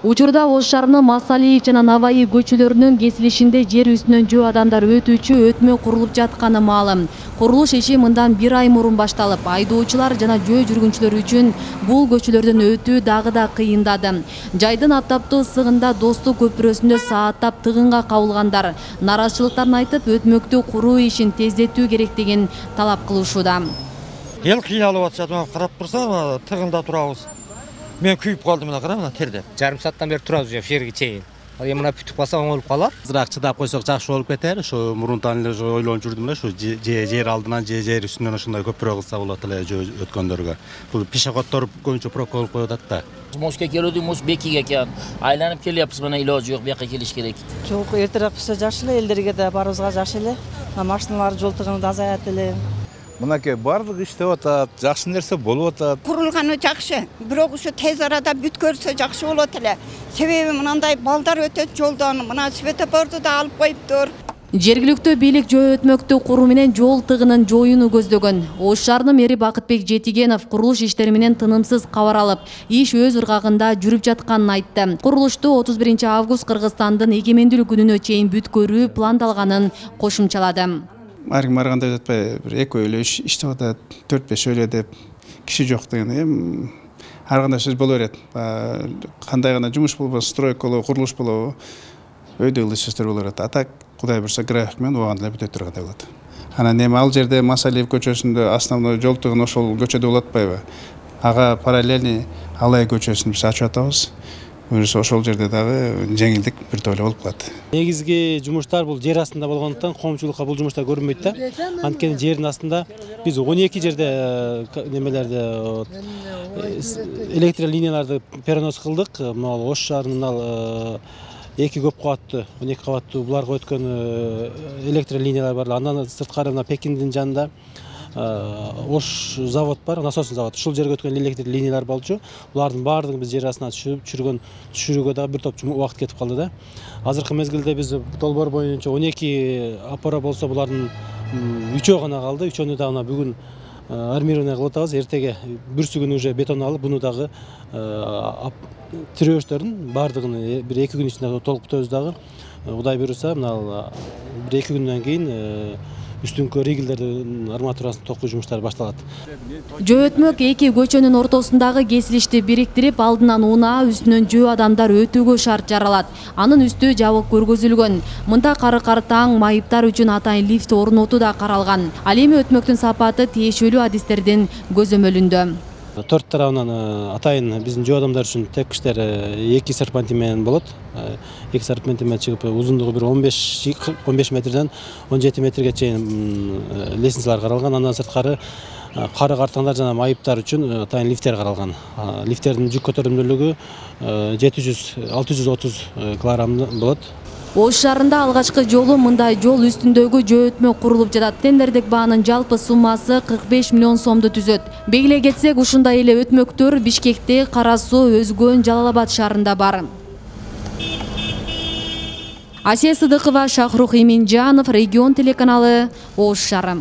Учурда Ош шаарынын Масалиев жана Наваи көчөлөрүнүн кесилишинде жер үстүнөн жөө адамдар өтүүчү өтмө курулуп жатканы маалым. Курулуш иши мындан 1 ай мурун башталып, айдоочулар жана жөө жүргүнчүлөр үчүн бул көчөлөрдөн өтүү дагы да кыйындады. Жайдын аптаптуу ысыгында Достук көпүрөсүндө сааттап тыгынга кабылгандар нараазычылыктарын айтып, өтмөктү куруу ишин тездетүү керектигин талап кылышууда. Ел кыйналып атышат, карап турсаң, тыгында турабыз. Мен күйүп калдым, мына кара, мына терде. Жарым сааттан бери турабыз уже жерге чейин. Мына бүтүп калса оңолуп калар. Азыраак чыдап койсок жакшы болуп кетер. Ошо мурунтан эле ойлонуп жүрдүм эле, ушу жер алдынан жер үстүнөн ошондой көпүрө кылса болот эле жөө өткөндөргө. Бул пешеходдор көбүнчө пробка болуп коюп атат да. Мошка келүүдү, мош бекиге экен. Айланып келиапбыз, мына иложу жок, бияка келиш керек. Жок, эртерээк болсо жакшы эле, элдерге да барыбызга жакшы эле. Машиналар жол тыгынды азаят эле. Мынакей барлык иштеп атат, жакшы нерсе болуп атат. Курулганы жакшы, бирок ушу тез арада бүткөрсө жакшы болот эле. Себеби мындай балдар өтөт жолдон, мына светофорду да алып коюптур. Жергиликтүү бийлик жөө өтмөктү куруу менен жол тыгынын жоюуну көздөгөн. Ош шаарынын мэри Бакытбек Жетигенов курулуш иштери менен тынымсыз кабар алып, иш өз ыргагында жүрүп жатканын айтты. Курулушту 31 август Кыргызстандын эгемендүүлүк күнүнө чейин бүткөрүү пландалганын кошумчалады. Аргы барганда деп атпайбы, бир экөө эле иштеп атат, 4-5 эле деп киши жок деген. Ар кандай сөз боло берет. Кандай гана жумуш болбосо, стройка болобу, курулуш болобу, өйдө ылдый сөздөр боло берет. А так Кудай буйрса график менен убагында эле бүтө тургандай болот. Анан эми ал жерде Масалиев көчөсүндө основной жол тыгын ошол көчөдө болот атпайбы? Ага параллельный Алай көчөсүн биз ачып атабыз. Буюрса ошол жерде дагы жеңилдик бир тойло болуп калат. Негизги жумуштар бул жер астында болгондуктан коомчулукка бул жумуштар көрүнбөйт да. Анткени жердин астында биз 12 жерде немелерди электр линияларды перенос кылдык. Мына Ош шаарынын 2 көп кабаттуу, 12 кабаттуу буларга өткөн электр линиялар бар. Андан сырткары мына Пекиндин жанында Ош завод бар, насосный завод. Ушул жерге өткөн электр линиялар болчу. Булардын баардыгын биз жер астына түшүрүүгө дагы бир топ убакыт кетип калды да. Азыркы мезгилде биз долбоор боюнча 12 опора болсо, булардын 3-өө гана калды. 3-өнү дагы бүгүн армирование кылып атабыз. Эртеге бүрсүгүн уже бетон алып, буну дагы тирөөчтөрдүн баардыгын бир 2 күн ичинде толук бүтөбүз дагы. Кудай буйрса, мына бир 2 күндөн кийин үстүңкү ригелдердин арматурасын токуу жумуштары башталат. Жөө өтмөк 2 көчөнүн ортосундагы кесилишти бириктирип, алдынан унаа, үстүнөн жөө адамдар өтүүгө шарт жаралат. Анын үстү жабык көргөзүлгөн. Мында кары таң майыптар үчүн атайын лифт орнотуу да каралган. Ал эми өтмөктүн сапаты тиешелүү адистердин көзөмөлүндө. 4 тарабынан атайын биздин жөө адамдар үчүн тепкичтер 2 серпантин менен болот. 2 серпантин менен чыгып, узундугу бир 15 метрден 17 метрге чейин лестницалар каралган. Андан сырткары кары картаңдар жана майыптар үчүн атайын лифттер каралган. Лифттердин жүк көтөрүмдүүлүгү 630 килограмм болот. Ош шаарында алгачкы жолу мындай жол үстүндөгү жөө өтмөк курулуп жатат. Тендердик баанын жалпы суммасы 45 миллион сомду түзөт. Белгилей кетсек, ушундай эле өтмөктөр Бишкекте, Кара Суу, Өзгөн, Жалал-Абад шаарында бар. Асия Сыдыкова, Шахрух Иминжанов, Регион телеканалы, Ош шаары.